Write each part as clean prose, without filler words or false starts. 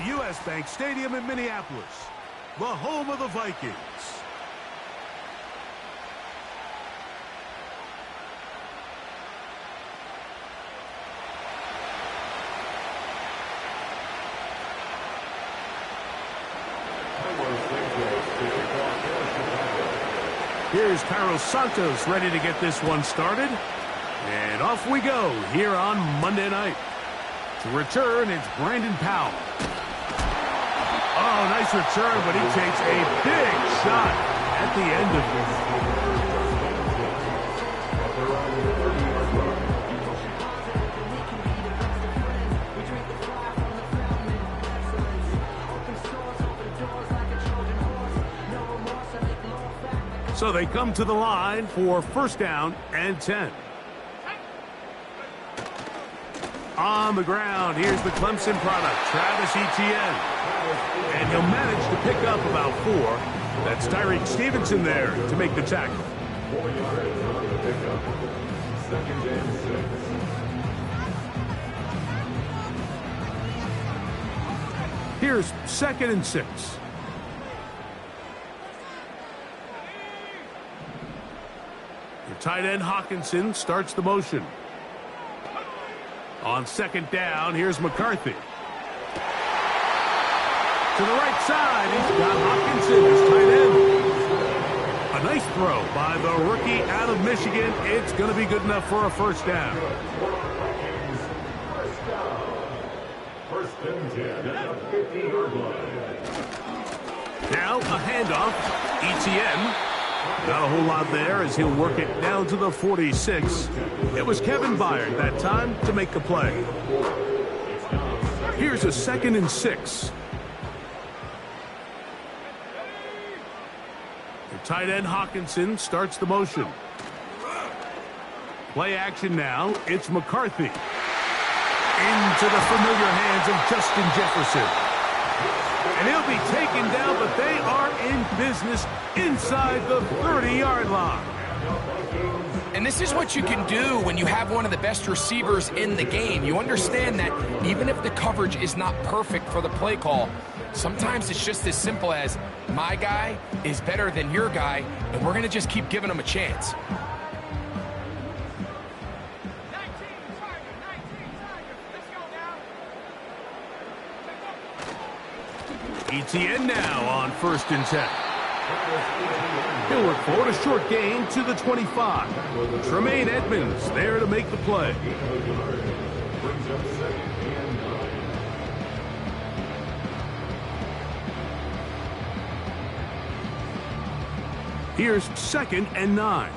U.S. Bank Stadium in Minneapolis, the home of the Vikings. Here's Carlos Santos ready to get this one started. And off we go here on Monday night. To return, it's Brandon Powell. Oh, nice return, but he takes a big shot at the end of it. So they come to the line for first down and 10. On the ground, here's the Clemson product, Travis Etienne. And he'll manage to pick up about 4. That's Tyreek Stevenson there to make the tackle. Here's 2nd and 6. The tight end Hawkinson starts the motion. On 2nd down, here's McCarthy. To the right side, he's got Hawkinson as tight end. A nice throw by the rookie out of Michigan. It's going to be good enough for a first down. First and 10 at the 50-yard line. Now a handoff. Etienne. Not a whole lot there as he'll work it down to the 46. It was Kevin Byard that time to make the play. Here's a 2nd and 6. The tight end Hawkinson starts the motion. Play action now. It's McCarthy. Into the familiar hands of Justin Jefferson. And he'll be taken down, but they are in business inside the 30-yard line. And this is what you can do when you have one of the best receivers in the game. You understand that even if the coverage is not perfect for the play call, sometimes it's just as simple as my guy is better than your guy, and we're going to just keep giving him a chance. Etienne now on 1st and 10. He'll work forward, a short gain to the 25. Tremaine Edmonds there to make the play. Here's 2nd and 9.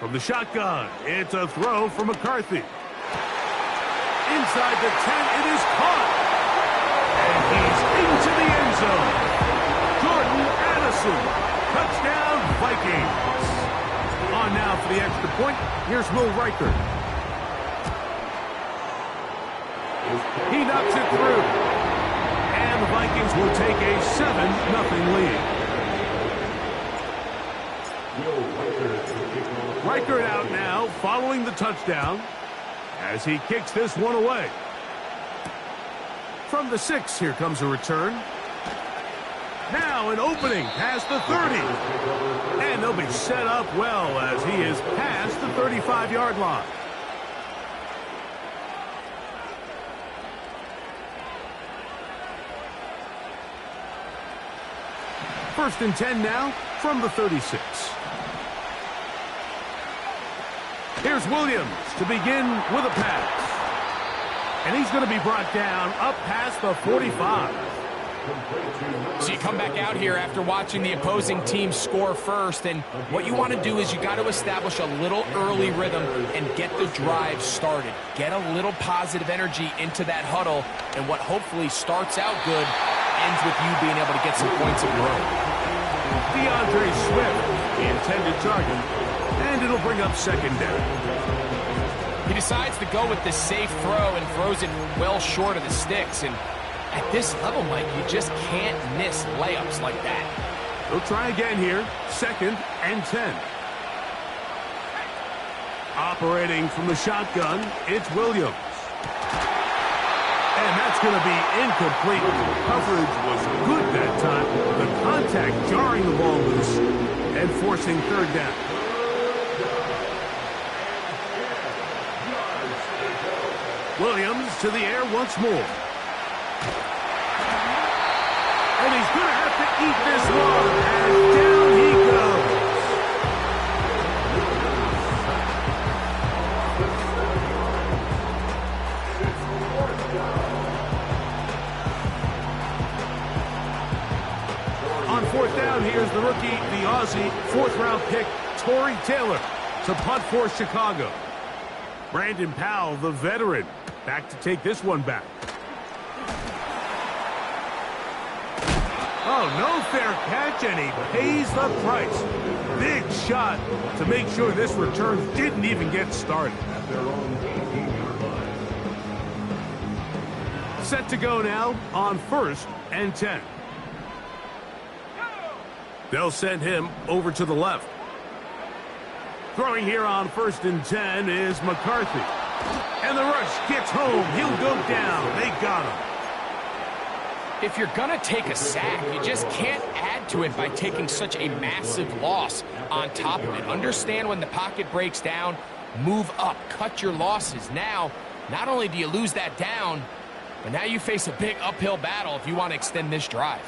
From the shotgun, it's a throw for McCarthy. Inside the 10, it is caught. And he's into the end zone. Jordan Addison, touchdown Vikings. On now for the extra point, here's Will Riker. He knocks it through. And the Vikings will take a 7-0 lead. Riker out now, following the touchdown, as he kicks this one away. From the 6, here comes a return. Now an opening past the 30. And they'll be set up well as he is past the 35-yard line. First and 10 now from the 36. Here's Williams to begin with a pass. And he's going to be brought down up past the 45. So you come back out here after watching the opposing team score first, and what you want to do is you got to establish a little early rhythm and get the drive started. Get a little positive energy into that huddle, and what hopefully starts out good ends with you being able to get some points of your own. DeAndre Swift, the intended target, and it'll bring up 2nd down. He decides to go with the safe throw and throws it well short of the sticks, and at this level, Mike, you just can't miss layups like that. He'll try again here. 2nd and 10. Operating from the shotgun, it's Williams. And that's going to be incomplete. Coverage was good that time. The contact jarring the ball loose and forcing third down. Williams to the air once more. And he's going to have to eat this one. And down he goes. On fourth down, here's the rookie, the Aussie, fourth-round pick, Torrey Taylor, to punt for Chicago. Brandon Powell, the veteran, back to take this one back. Oh, no fair catch, and he pays the price. Big shot to make sure this return didn't even get started. Set to go now on 1st and 10. They'll send him over to the left. Throwing here on 1st and 10 is McCarthy. And the rush gets home. He'll go down. They got him. If you're going to take a sack, you just can't add to it by taking such a massive loss on top of it. Understand when the pocket breaks down, move up, cut your losses. Now, not only do you lose that down, but now you face a big uphill battle if you want to extend this drive.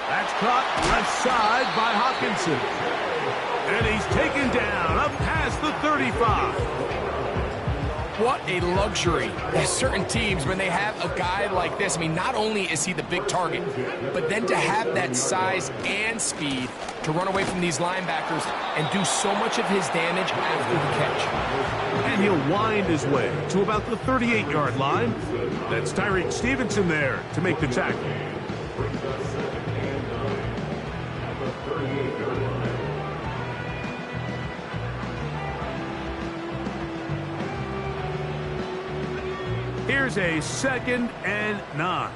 That's caught left side by Hawkinson. And he's taken down up past the 35. What a luxury. There's certain teams, when they have a guy like this, I mean, not only is he the big target, but then to have that size and speed to run away from these linebackers and do so much of his damage after the catch. And he'll wind his way to about the 38-yard line. That's Tyreek Stevenson there to make the tackle. Here's a 2nd and 9.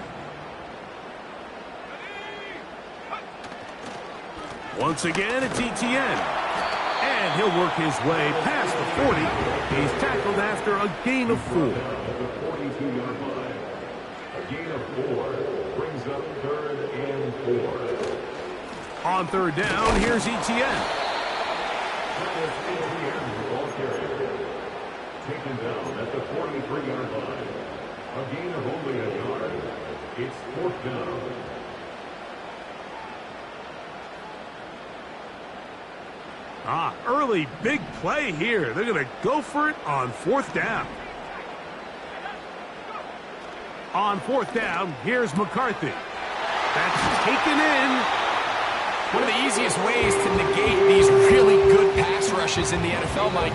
Once again, it's ETN. And he'll work his way past the 40. He's tackled after a gain of 4. The 42-yard line. A gain of 4 brings up 3rd and 4. On 3rd down, here's ETN. Taken down at the 43-yard line. A gain of only a yard. It's 4th down. Early big play here. They're going to go for it on 4th down. On 4th down, here's McCarthy. That's taken in. One of the easiest ways to negate these really good pass rushes in the NFL, Mike,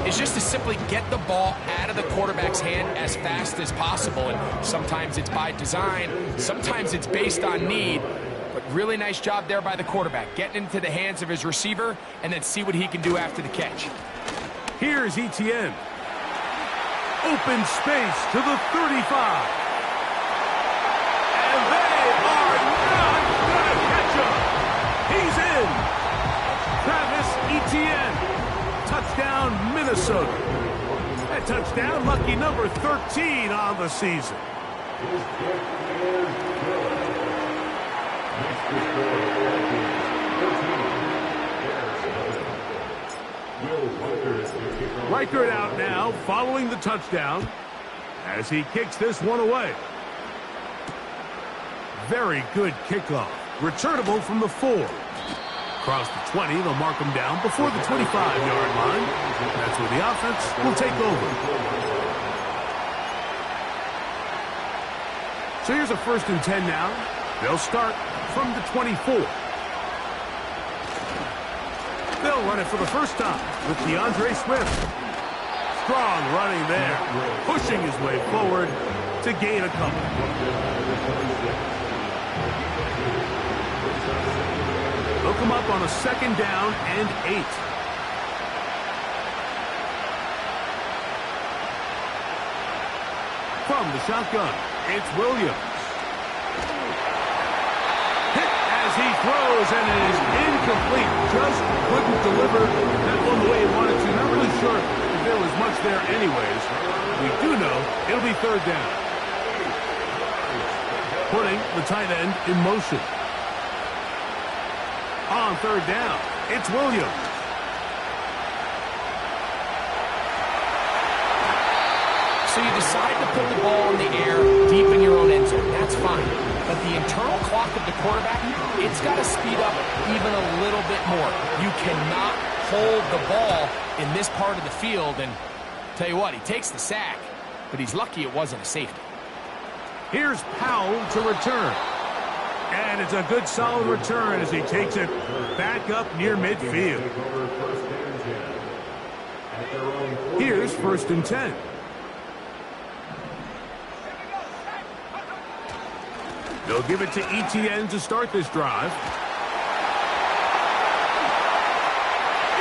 is just to simply get the ball out of the quarterback's hand as fast as possible. And sometimes it's by design, sometimes it's based on need. But really nice job there by the quarterback, getting into the hands of his receiver and then see what he can do after the catch. Here's ETN. Open space to the 35. And they are not going to catch him. He's in. Travis Etienne. Touchdown, Minnesota. That touchdown, lucky number 13 on the season. Reichert out now, following the touchdown, as he kicks this one away. Very good kickoff. Returnable from the 4. Across the 20, they'll mark him down before the 25-yard line. That's where the offense will take over. So here's a 1st and 10 now. They'll start from the 24. They'll run it for the first time with DeAndre Swift. Strong running there, pushing his way forward to gain a couple. They'll come up on a 2nd down and 8. From the shotgun, it's Williams. Hit as he throws, and it is incomplete. Just couldn't deliver that one the way he wanted to. Not really sure if there was much there anyways. We do know it'll be third down. Putting the tight end in motion. On third down, it's Williams. So you decide to put the ball in the air deep in your own end zone. That's fine. But the internal clock of the quarterback, it's got to speed up even a little bit more. You cannot hold the ball in this part of the field. And tell you what, he takes the sack, but he's lucky it wasn't a safety. Here's Powell to return. And it's a good solid return as he takes it back up near midfield. Here's 1st and 10. They'll give it to ETN to start this drive.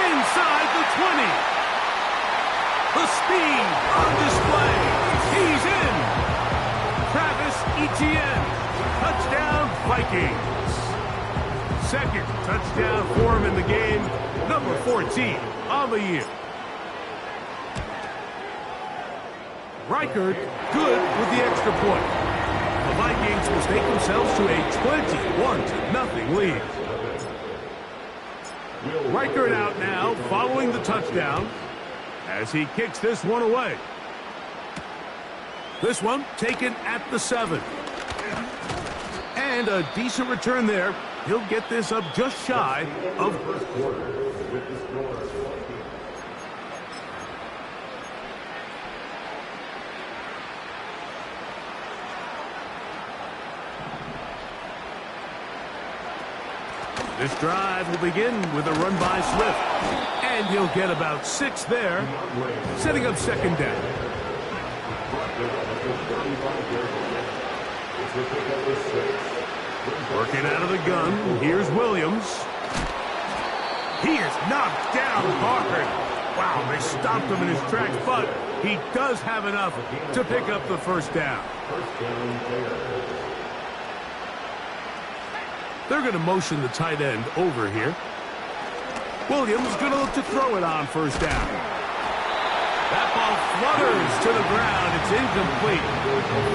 Inside the 20. The speed on display. He's in. Travis Etienne. Touchdown, Vikings. Second touchdown for him in the game. Number 14 on the year. Reichert good with the extra point. The Vikings will take themselves to a 21-0 lead. Reichert out now following the touchdown as he kicks this one away. This one taken at the 7. And a decent return there. He'll get this up just shy of first quarter with the score. This drive will begin with a run by Swift. And he'll get about 6 there, setting up second down. Working out of the gun, here's Williams. He is knocked down hard. Wow, they stopped him in his tracks, but he does have enough to pick up the first down. They're going to motion the tight end over here. Williams going to look to throw it on first down. That ball flutters to the ground. It's incomplete.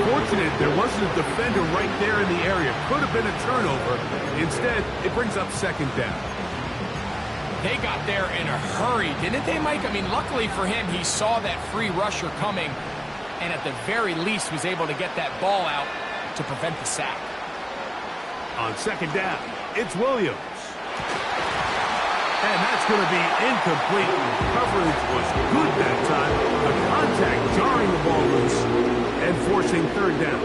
Fortunate there wasn't a defender right there in the area. Could have been a turnover. Instead, it brings up second down. They got there in a hurry, didn't they, Mike? I mean, luckily for him, he saw that free rusher coming and at the very least was able to get that ball out to prevent the sack. On second down, it's Williams. And that's going to be incomplete. Coverage was good that time. The contact jarring the ball loose and forcing third down.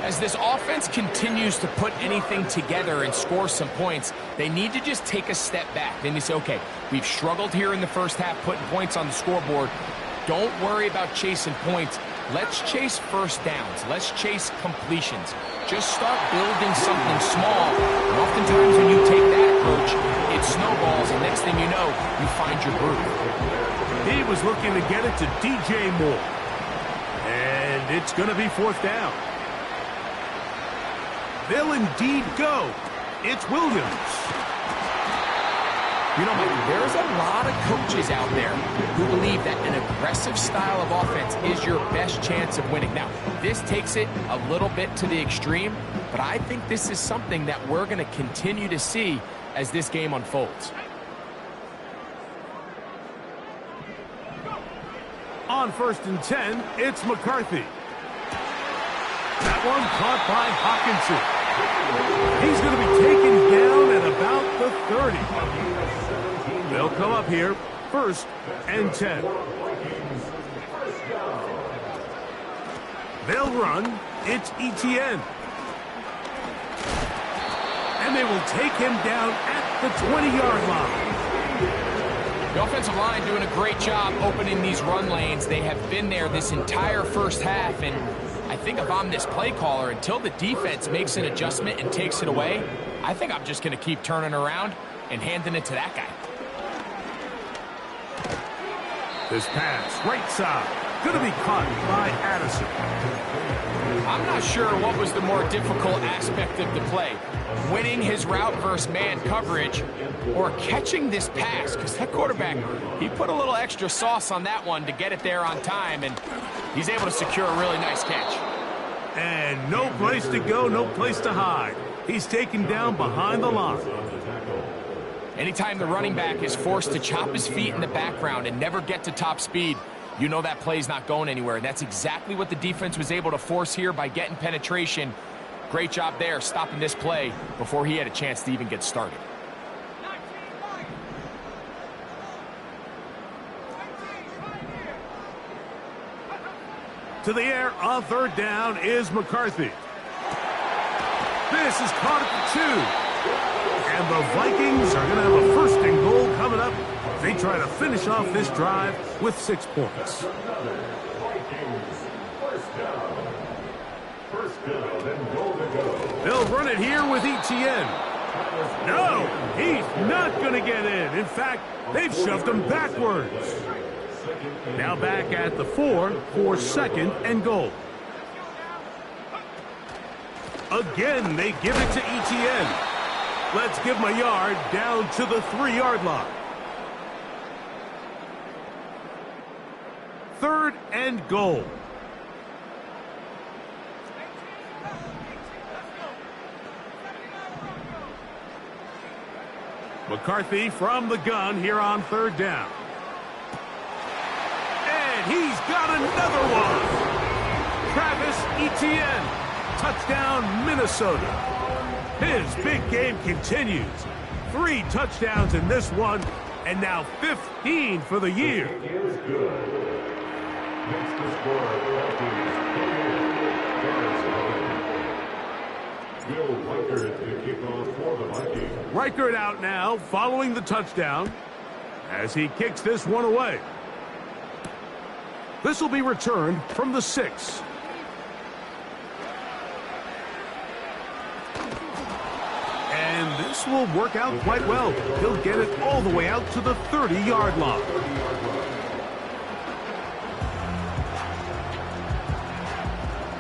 As this offense continues to put anything together and score some points, they need to just take a step back. Then you say, okay, we've struggled here in the first half putting points on the scoreboard. Don't worry about chasing points. Let's chase first downs. Let's chase completions. Just start building something small. And oftentimes when you take that approach, it snowballs, and next thing you know, you find your groove. He was looking to get it to DJ Moore. And it's going to be fourth down. They'll indeed go. It's Williams. You know, Mike, there's a lot of coaches out there who believe that an aggressive style of offense is your best chance of winning. Now, this takes it a little bit to the extreme, but I think this is something that we're going to continue to see as this game unfolds. On 1st and 10, it's McCarthy. That one caught by Hawkinson. He's going to be taken down at about the 30. They'll come up here, 1st and 10. They'll run. It's ETN. And they will take him down at the 20-yard line. The offensive line doing a great job opening these run lanes. They have been there this entire first half, and I think if I'm this play caller, until the defense makes an adjustment and takes it away, I think I'm just going to keep turning around and handing it to that guy. This pass, right side, going to be caught by Addison. I'm not sure what was the more difficult aspect of the play, winning his route versus man coverage or catching this pass, because that quarterback, he put a little extra sauce on that one to get it there on time, and he's able to secure a really nice catch. And no place to go, no place to hide. He's taken down behind the line. Anytime the running back is forced to chop his feet in the background and never get to top speed, you know that play's not going anywhere. And that's exactly what the defense was able to force here by getting penetration. Great job there, stopping this play before he had a chance to even get started. To the air on third down is McCarthy. This is caught at the 2. And the Vikings are going to have a first and goal coming up. They try to finish off this drive with 6 points. They'll run it here with Etienne. No, he's not going to get in. In fact, they've shoved him backwards. Now back at the 4 for second and goal. Again, they give it to Etienne. Let's give him a yard down to the 3-yard line. Third and goal. McCarthy from the gun here on third down. And he's got another one. Travis Etienne. Touchdown, Minnesota. His big game continues. 3 touchdowns in this one, and now 15 for the year. Reichert out now, following the touchdown, as he kicks this one away. This will be returned from the 6. And this will work out quite well. He'll get it all the way out to the 30-yard line.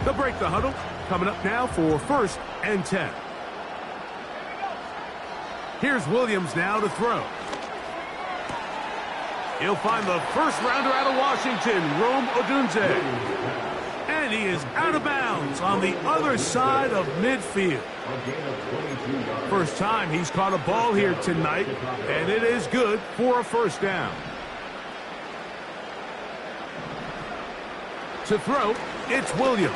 They'll break the huddle. Coming up now for first and 10. Here's Williams now to throw. He'll find the first rounder out of Washington, Rome Odunze. And he is out of bounds on the other side of midfield. First time he's caught a ball here tonight, and it is good for a first down. To throw, it's Williams.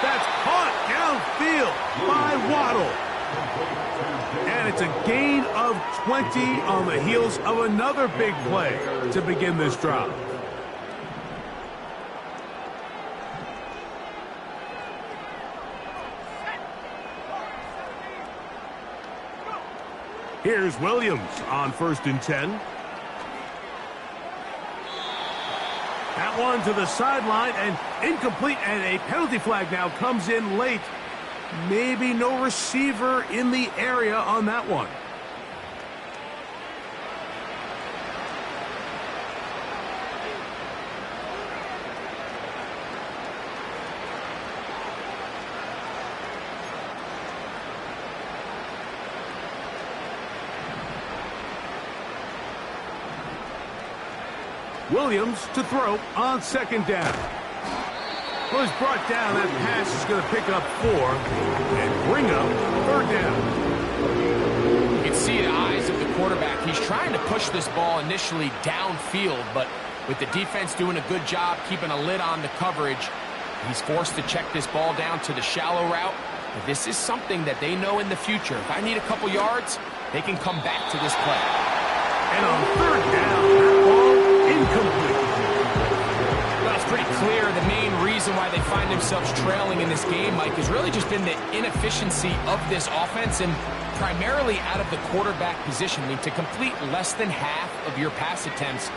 That's caught downfield by Waddle. And it's a gain of 20 on the heels of another big play to begin this drive. Here's Williams on first and 10. That one to the sideline and incomplete, and a penalty flag now comes in late. Maybe no receiver in the area on that one. Williams to throw on second down. Well, he's brought down. That pass is going to pick up 4 and bring up third down. You can see the eyes of the quarterback. He's trying to push this ball initially downfield, but with the defense doing a good job keeping a lid on the coverage, he's forced to check this ball down to the shallow route. But this is something that they know in the future. If I need a couple yards, they can come back to this play. And on third down, that ball incomplete. Well, it's pretty clear the main reason why they find themselves trailing in this game, Mike, has really just been the inefficiency of this offense and primarily out of the quarterback position. I mean, to complete less than half of your pass attempts,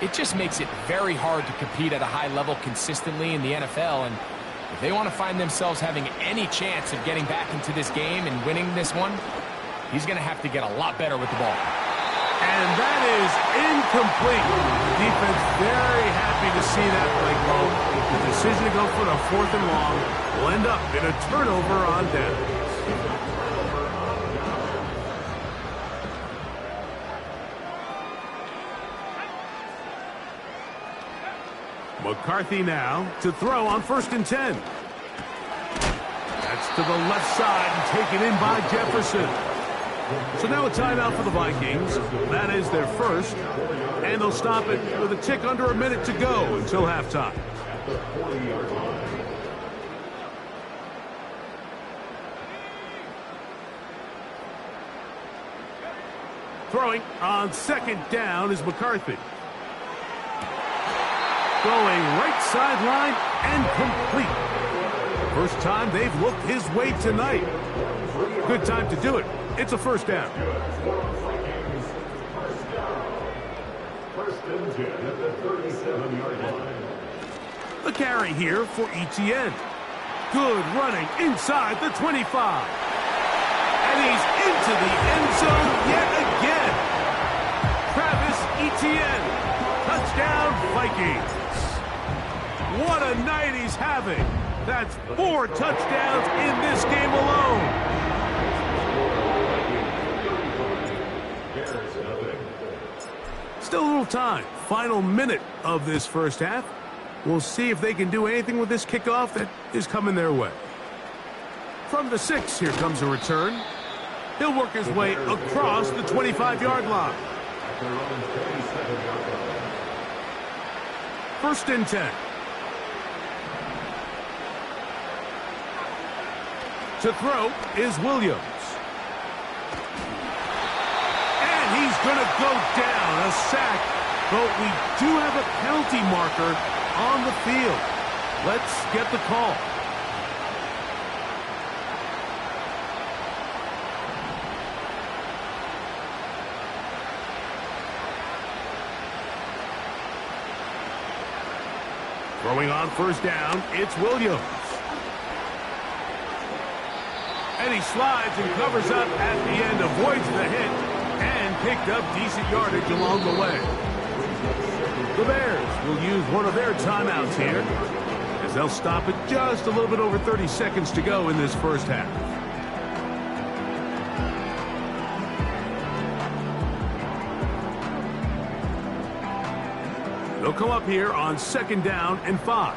it just makes it very hard to compete at a high level consistently in the NFL. And if they want to find themselves having any chance of getting back into this game and winning this one, he's going to have to get a lot better with the ball. And that is incomplete. Defense very happy to see that play call. The decision to go for the 4th and long will end up in a turnover on downs. McCarthy now to throw on 1st and 10. That's to the left side and taken in by Jefferson. So now a timeout for the Vikings. That is their first. And they'll stop it with a tick under a minute to go until halftime. Throwing on 2nd down is McCarthy. Going right sideline and complete. First time they've looked his way tonight. Good time to do it. It's a 1st down. 1st and 10 at the 37-yard line. The carry here for Etienne. Good running inside the 25. And he's into the end zone yet again. Travis Etienne. Touchdown, Vikings. What a night he's having. That's 4 touchdowns in this game alone. Still a little time. Final minute of this first half. We'll see if they can do anything with this kickoff that is coming their way. From the 6, here comes a return. He'll work his way across the 25-yard line. 1st and 10. To throw is Williams. And he's going to go down, a sack. But we do have a penalty marker on the field. Let's get the call. Throwing on 1st down, it's Williams. And he slides and covers up at the end, avoids the hit, and picked up decent yardage along the way. The Bears will use one of their timeouts here, as they'll stop it just a little bit over 30 seconds to go in this first half. They'll come up here on 2nd down and 5.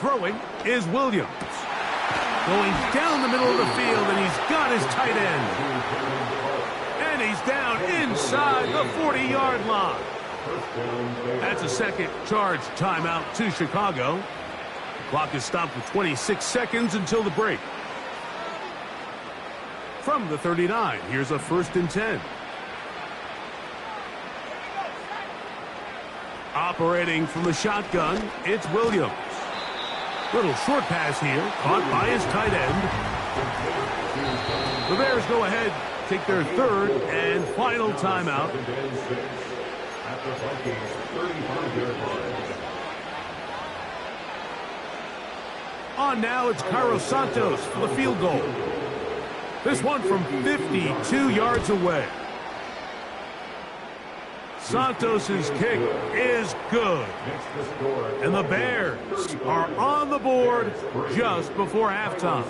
Throwing is Williams. Going down the middle of the field, and he's got his tight end. And he's down inside the 40-yard line. That's a second charge timeout to Chicago. The clock is stopped with 26 seconds until the break. From the 39, here's a 1st and 10. Operating from the shotgun, it's Williams. Little short pass here, caught by his tight end. The Bears go ahead, take their 3rd and final timeout. On now, it's Cairo Santos for the field goal. This one from 52 yards away. Santos's kick is good. And the Bears are on the board just before halftime.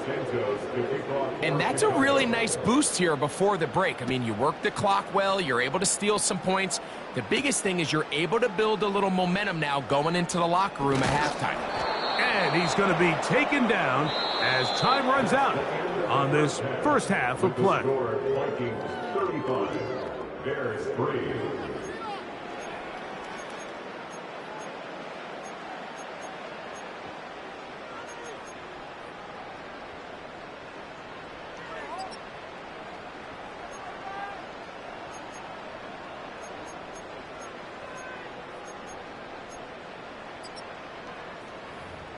And that's a really nice boost here before the break. I mean, you work the clock well. You're able to steal some points. The biggest thing is you're able to build a little momentum now going into the locker room at halftime. And he's going to be taken down as time runs out on this first half of play. Vikings 35, Bears 3.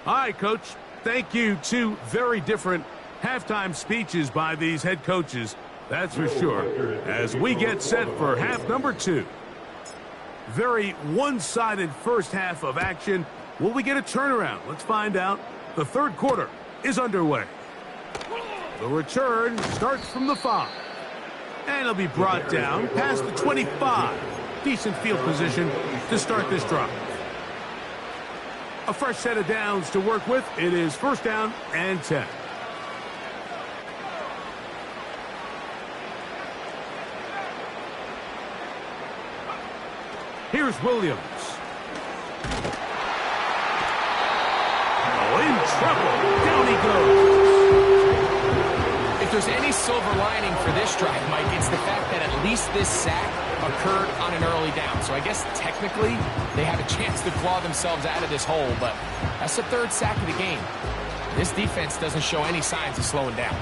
All right, Coach. Thank you. 2 very different halftime speeches by these head coaches. That's for sure. As we get set for half number 2. Very one-sided first half of action. Will we get a turnaround? Let's find out. The 3rd quarter is underway. The return starts from the 5. And it'll be brought down past the 25. Decent field position to start this drive. A fresh set of downs to work with. It is 1st down and 10. Here's Williams. Oh, in trouble. Down he goes. If there's any silver lining for this drive, Mike, it's the fact that at least this sack occurred on an early down. So I guess technically they have a chance to claw themselves out of this hole, but that's the third sack of the game. This defense doesn't show any signs of slowing down.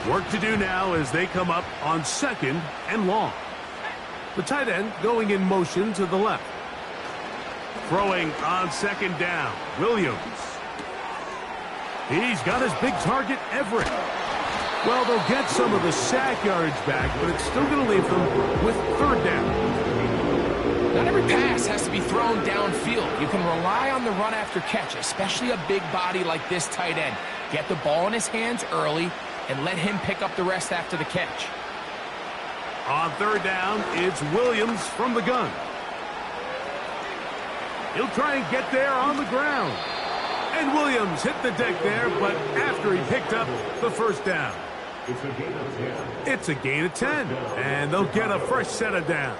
Work to do now as they come up on 2nd and long. The tight end going in motion to the left. Throwing on 2nd down. Williams. He's got his big target, Everett. Well, they'll get some of the sack yardage back, but it's still going to leave them with 3rd down. Not every pass has to be thrown downfield. You can rely on the run after catch, especially a big body like this tight end. Get the ball in his hands early and let him pick up the rest after the catch. On 3rd down, it's Williams from the gun. He'll try and get there on the ground. And Williams hit the deck there, but after he picked up the 1st down. It's a gain of 10. It's a gain of 10, and they'll get a fresh set of downs.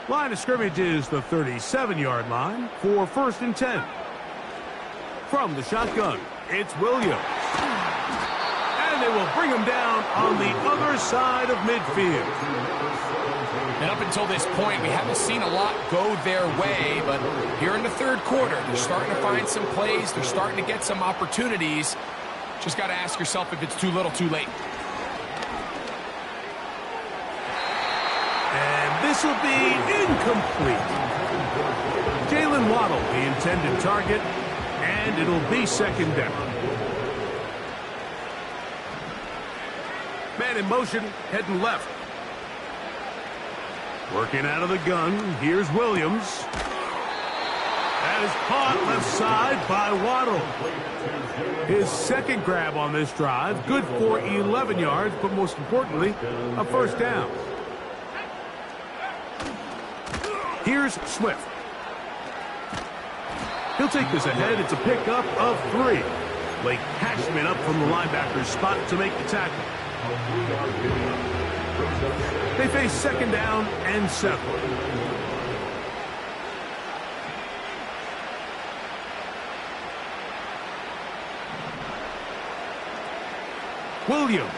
Line of scrimmage is the 37-yard line for 1st and 10. From the shotgun, it's Williams. And they will bring him down on the other side of midfield. And up until this point, we haven't seen a lot go their way, but here in the 3rd quarter, they're starting to find some plays. They're starting to get some opportunities. Just got to ask yourself if it's too little, too late. And this will be incomplete. Jalen Waddle, the intended target, and it'll be 2nd down. Man in motion, heading left. Working out of the gun, here's Williams. That is caught left side by Waddle. His 2nd grab on this drive, good for 11 yards, but most importantly, a 1st down. Here's Swift. He'll take this ahead. It's a pickup of 3. Blake Cashman up from the linebacker's spot to make the tackle. They face 2nd down and 7. Williams.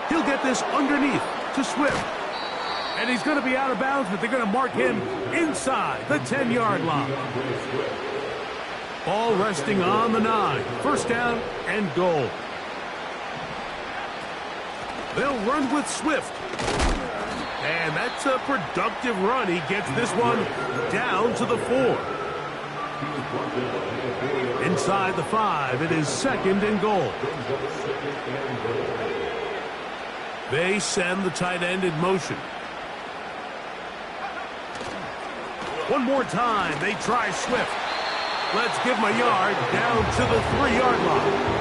He'll get this underneath to Swift. And he's going to be out of bounds, but they're going to mark him inside the 10-yard line. Ball resting on the 9. 1st down and goal. They'll run with Swift. And that's a productive run. He gets this one down to the 4. Inside the 5, it is 2nd and goal. They send the tight end in motion. One more time, they try Swift. Let's give him a yard down to the 3-yard line.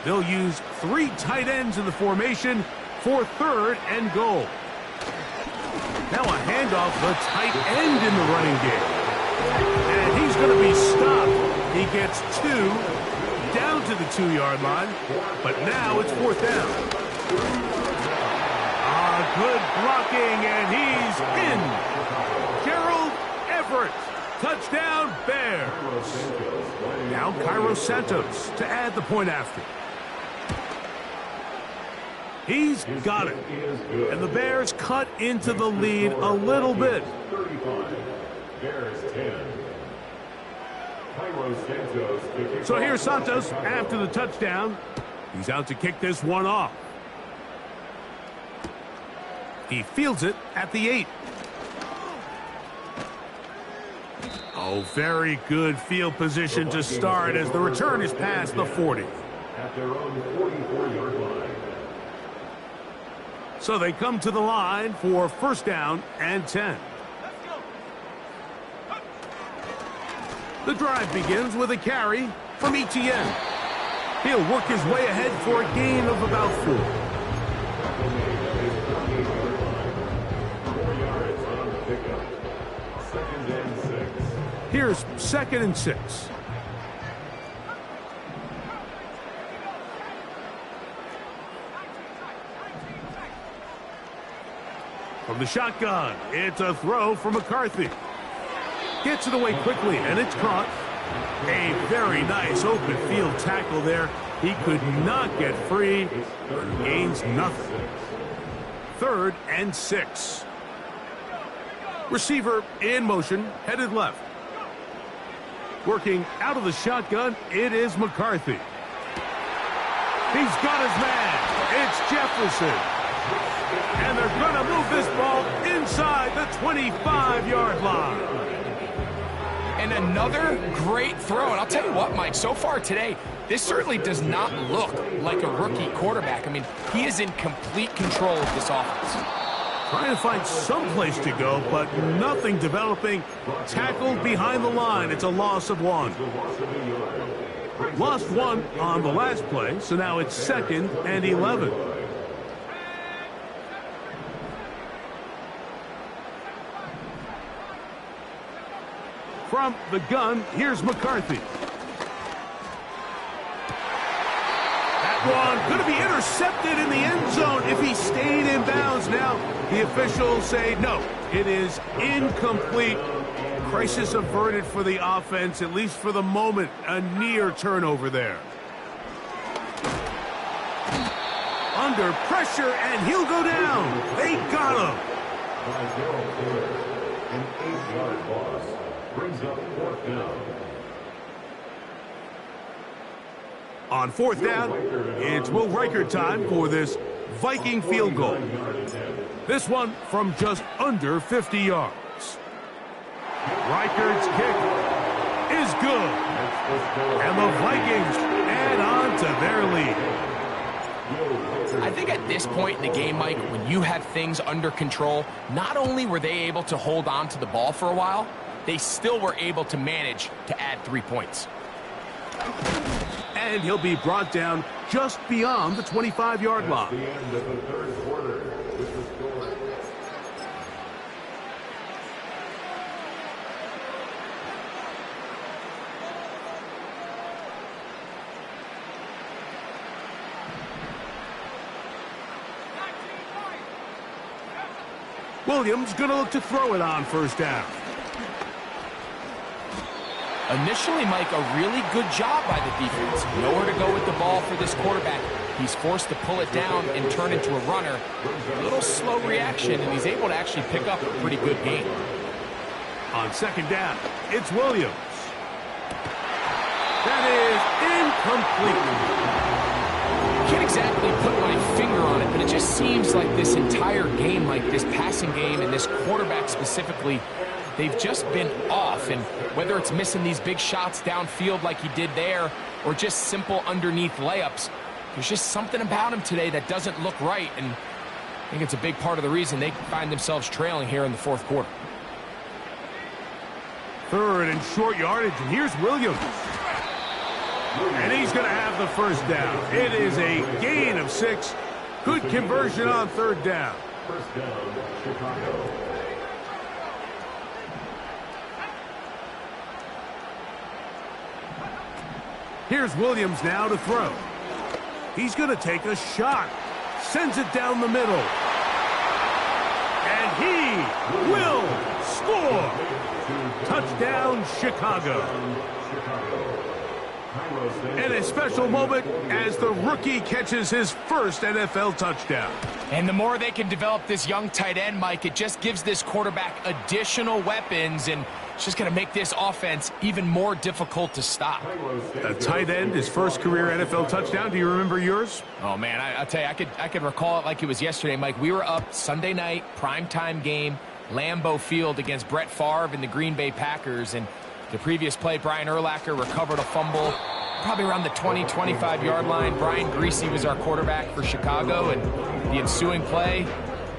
They'll use 3 tight ends in the formation for 3rd and goal. Now a handoff, the tight end in the running game. And he's going to be stopped. He gets 2 down to the 2-yard line, but now it's 4th down. Good blocking, and he's in. Gerald Everett. Touchdown, Bears. Now Cairo Santos to add the point after. He's got it. And the Bears cut into the lead a little bit. 35. Bears 10. Cairo Santos to kick So off. here's Santos after the touchdown. He's out to kick this one off. He fields it at the 8. Oh, very good field position to start as the return is past the 40. At their own 44-yard line. So they come to the line for 1st down and 10. The drive begins with a carry from Etienne. He'll work his way ahead for a gain of about 4. 4 yards on the pickup. 2nd and 6. Here's 2nd and 6. From the shotgun, it's a throw for McCarthy. Gets it away quickly, and it's caught. A very nice open field tackle there. He could not get free and gains nothing. 3rd and 6. Receiver in motion, headed left. Working out of the shotgun, it is McCarthy. He's got his man. It's Jefferson. And they're going to move this ball inside the 25-yard line. And another great throw. And I'll tell you what, Mike, so far today, this certainly does not look like a rookie quarterback. I mean, he is in complete control of this offense. Trying to find some place to go, but nothing developing. Tackled behind the line. It's a loss of 1. Lost 1 on the last play, so now it's 2nd and 11. From the gun, here's McCarthy. That one going to be intercepted in the end zone if he stayed in bounds. Now the officials say no, it is incomplete. Crisis averted for the offense, at least for the moment. A near turnover there. Under pressure, and he'll go down. They got him. An 8-yard loss brings up 4th down. On 4th down, it's Will Reichert time for this Viking field goal. This one from just under 50 yards. Reichert's kick is good. And the Vikings add on to their lead. I think at this point in the game, Mike, when you have things under control, not only were they able to hold on to the ball for a while, they still were able to manage to add 3 points. And he'll be brought down just beyond the 25-yard line. The end of the 3rd quarter with the score. Williams going to look to throw it on 1st down. Initially, Mike, a really good job by the defense. Nowhere to go with the ball for this quarterback. He's forced to pull it down and turn into a runner. A little slow reaction, and he's able to actually pick up a pretty good gain. On 2nd down, it's Williams. That is incomplete. Can't exactly put my finger on it, but it just seems like this entire game, like this passing game and this quarterback specifically, they've just been off. And whether it's missing these big shots downfield like he did there or just simple underneath layups, there's just something about him today that doesn't look right. And I think it's a big part of the reason they find themselves trailing here in the 4th quarter. 3rd and short yardage, and here's Williams. And he's going to have the 1st down. It is a gain of 6. Good conversion on 3rd down. 1st down, Chicago. Here's Williams now to throw. He's going to take a shot. Sends it down the middle. And he will score. Touchdown, Chicago. And a special moment as the rookie catches his first NFL touchdown. And the more they can develop this young tight end, Mike, it just gives this quarterback additional weapons, and it's just going to make this offense even more difficult to stop. A tight end, his first career NFL touchdown. Do you remember yours? Oh, man, I'll tell you, I could recall it like it was yesterday, Mike. We were up Sunday night, primetime game, Lambeau Field against Brett Favre and the Green Bay Packers, and the previous play, Brian Urlacher recovered a fumble probably around the 20, 25-yard line. Brian Greasy was our quarterback for Chicago, and the ensuing play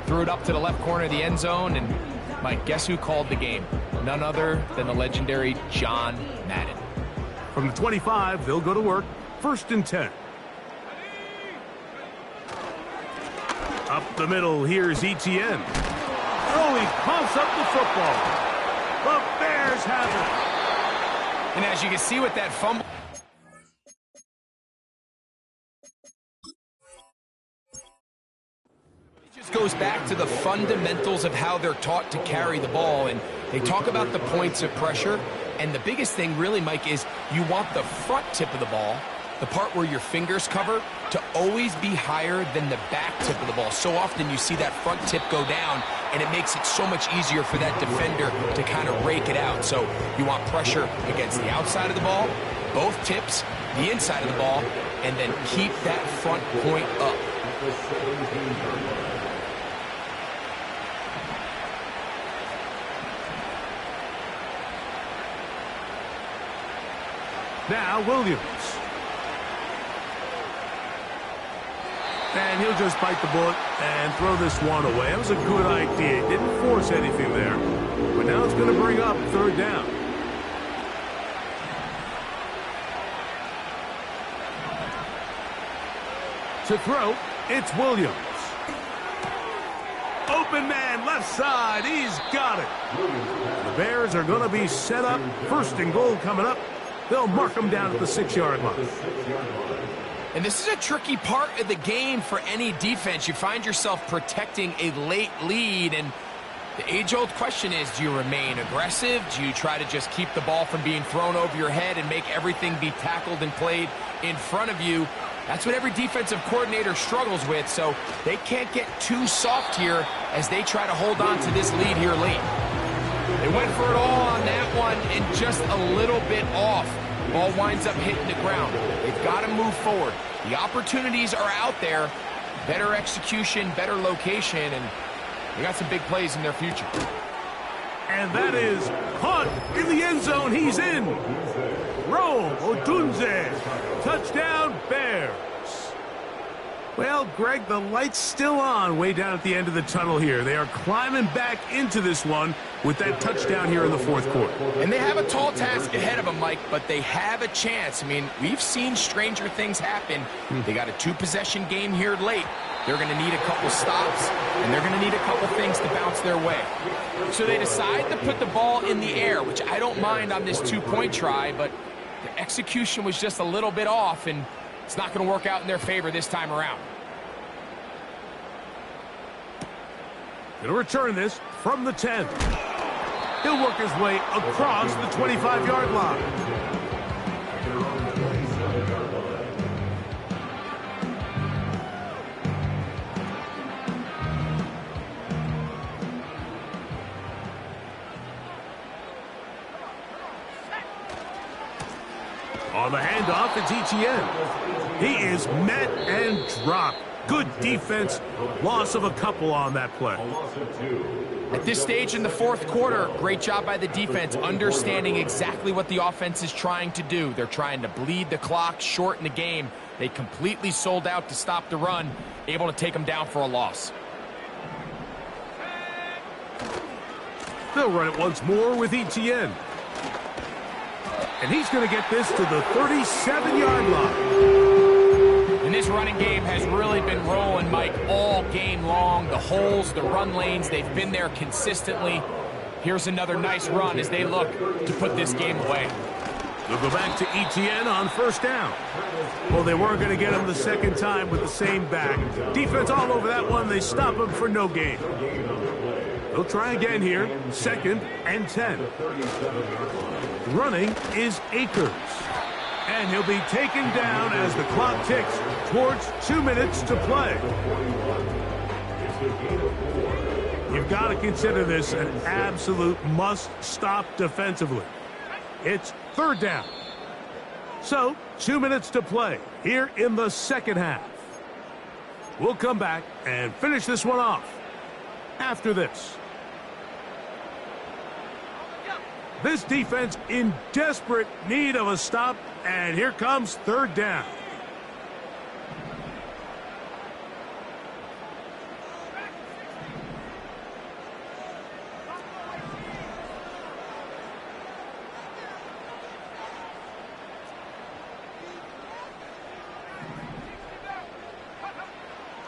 threw it up to the left corner of the end zone, and Mike, guess who called the game? None other than the legendary John Madden. From the 25, they'll go to work. 1st and 10. Up the middle, here's Etienne. Oh, he pumps up the football. The Bears have it. And as you can see with that fumble, This goes back to the fundamentals of how they're taught to carry the ball, and they talk about the points of pressure, and the biggest thing really, Mike, is you want the front tip of the ball, the part where your fingers cover, to always be higher than the back tip of the ball. So often you see that front tip go down, and it makes it so much easier for that defender to kind of rake it out. So you want pressure against the outside of the ball, both tips, the inside of the ball, and then keep that front point up. Now Williams. And he'll just bite the bullet and throw this one away. It was a good idea. Didn't force anything there. But now it's going to bring up third down. To throw, it's Williams. Open man, left side. He's got it. The Bears are going to be set up. First and goal coming up. They'll mark them down at the 6-yard line. And this is a tricky part of the game for any defense. You find yourself protecting a late lead, and the age-old question is, do you remain aggressive? Do you try to just keep the ball from being thrown over your head and make everything be tackled and played in front of you? That's what every defensive coordinator struggles with, so they can't get too soft here as they try to hold on to this lead here late. They went for it all on that one and just a little bit off. Ball winds up hitting the ground. They've got to move forward. The opportunities are out there. Better execution, better location, and they got some big plays in their future. And that is caught in the end zone. He's in. Rome Odunze. Touchdown, Bears. Well, Greg, the light's still on way down at the end of the tunnel here. They are climbing back into this one with that touchdown here in the fourth quarter. And they have a tall task ahead of them, Mike, but they have a chance. I mean, we've seen stranger things happen. They got a 2-possession game here late. They're going to need a couple stops, and they're going to need a couple things to bounce their way. So they decide to put the ball in the air, which I don't mind on this 2-point try, but the execution was just a little bit off, and it's not going to work out in their favor this time around. Going to return this from the 10. He'll work his way across the 25-yard line. On the handoff, it's Etienne. He is met and dropped. Good defense. Loss of a couple on that play. At this stage in the fourth quarter, great job by the defense, understanding exactly what the offense is trying to do. They're trying to bleed the clock, shorten the game. They completely sold out to stop the run, able to take them down for a loss. They'll run it once more with Etienne. And he's going to get this to the 37-yard line. And this running game has really been rolling, Mike, all game long. The holes, the run lanes, they've been there consistently. Here's another nice run as they look to put this game away. They'll go back to Etienne on first down. Well, they weren't going to get him the second time with the same back. Defense all over that one. They stop him for no gain. They'll try again here. 2nd and 10. Running is Akers. And he'll be taken down as the clock ticks towards 2 minutes to play. You've got to consider this an absolute must-stop defensively. It's 3rd down. So, 2 minutes to play here in the second half. We'll come back and finish this one off after this. This defense in desperate need of a stop, and here comes 3rd down.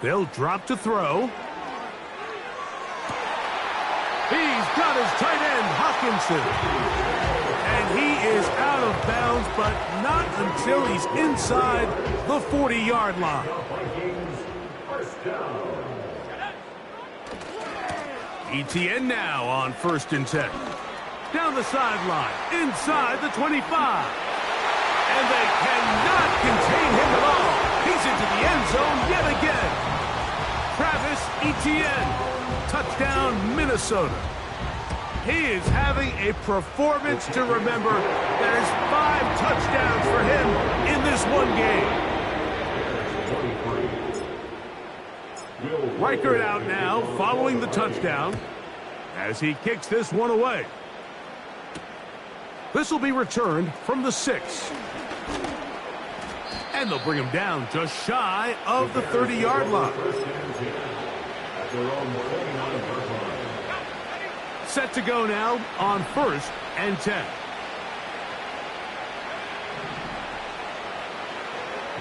They'll drop to throw. He's got his tight end, Hawkinson. And he is out of bounds, but not until he's inside the 40-yard line. ETN now on 1st and 10. Down the sideline, inside the 25. And they cannot contain him at all. He's into the end zone yet again. Travis Etienne, touchdown Minnesota. He is having a performance to remember. There's 5 touchdowns for him in this one game. Reichert out now following the touchdown as he kicks this one away. This will be returned from the 6. And they'll bring him down just shy of the 30-yard line. Set to go now on 1st and 10.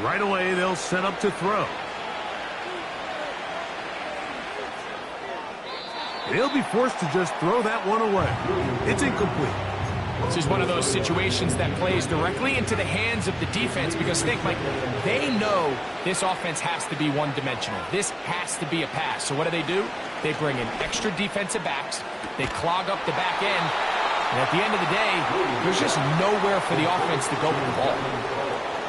Right away, they'll set up to throw. They'll be forced to just throw that one away. It's incomplete. This is one of those situations that plays directly into the hands of the defense because think, Mike, they know this offense has to be one-dimensional. This has to be a pass. So what do? They bring in extra defensive backs. They clog up the back end. And at the end of the day, there's just nowhere for the offense to go with the ball.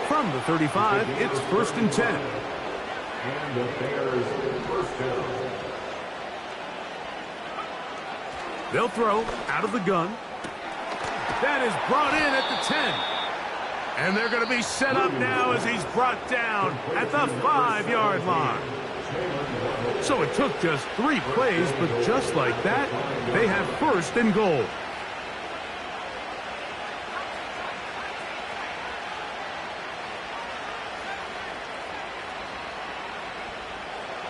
From the 35, it's 1st and 10. And the Bears first down. They'll throw out of the gun. That is brought in at the 10. And they're going to be set up now as he's brought down at the 5-yard line. So it took just 3 plays, but just like that, they have 1st and goal.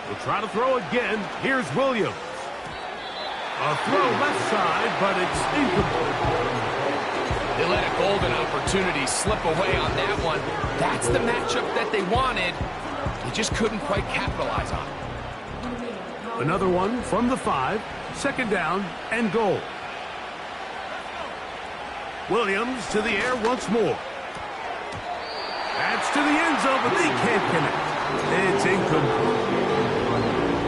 We'll try to throw again. Here's Williams. A throw left side, but it's incomplete. They let a golden opportunity slip away on that one. That's the matchup that they wanted. They just couldn't quite capitalize on it. Another one from the 5. 2nd down and goal. Williams to the air once more. That's to the end zone, but they can't connect. It's incomplete.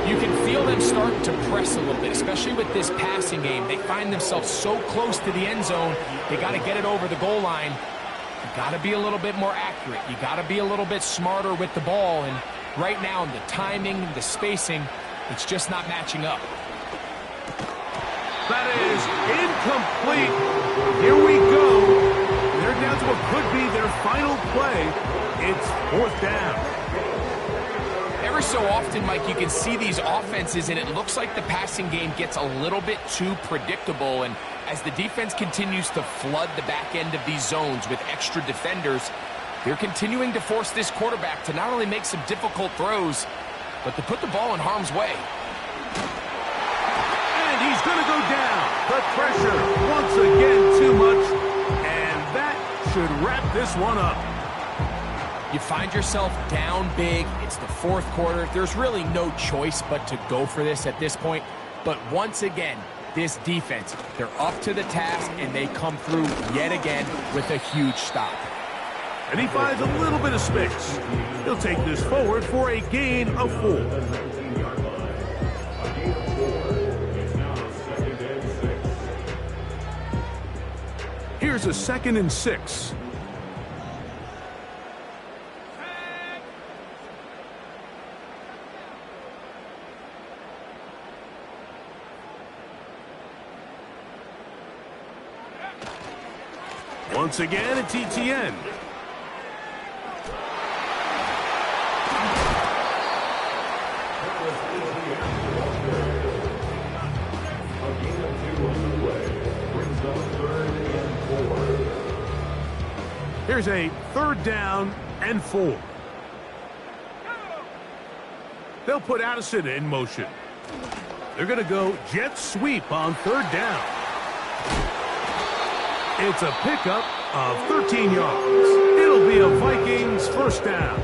You can feel them start to press a little bit, especially with this passing game. They find themselves so close to the end zone, they got to get it over the goal line. You got to be a little bit more accurate. You got to be a little bit smarter with the ball. And right now, the timing, the spacing, it's just not matching up. That is incomplete. Here we go. They're down to what could be their final play. It's 4th down. Every so often, Mike, you can see these offenses, and it looks like the passing game gets a little bit too predictable. And as the defense continues to flood the back end of these zones with extra defenders, they're continuing to force this quarterback to not only make some difficult throws, but to put the ball in harm's way. And he's going to go down. The pressure, once again, too much. And that should wrap this one up. You find yourself down big. It's the 4th quarter. There's really no choice but to go for this at this point. But once again, this defense, they're up to the task, and they come through yet again with a huge stop. And he finds a little bit of space. He'll take this forward for a gain of 4. Here's a 2nd and 6. Once again, it's ETN. Here's a 3rd down and 4. They'll put Addison in motion. They're going to go jet sweep on 3rd down. It's a pickup of 13 yards. It'll be a Vikings 1st down.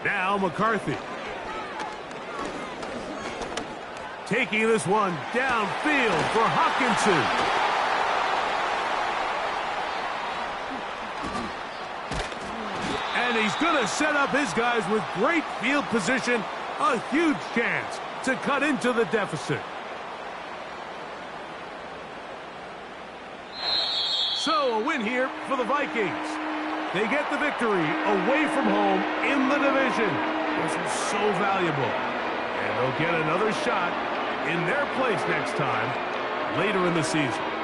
Now McCarthy. Taking this one downfield for Hawkinson. And he's going to set up his guys with great field position. A huge chance to cut into the deficit. So a win here for the Vikings. They get the victory away from home in the division. This is so valuable. And they'll get another shot in their place next time later in the season.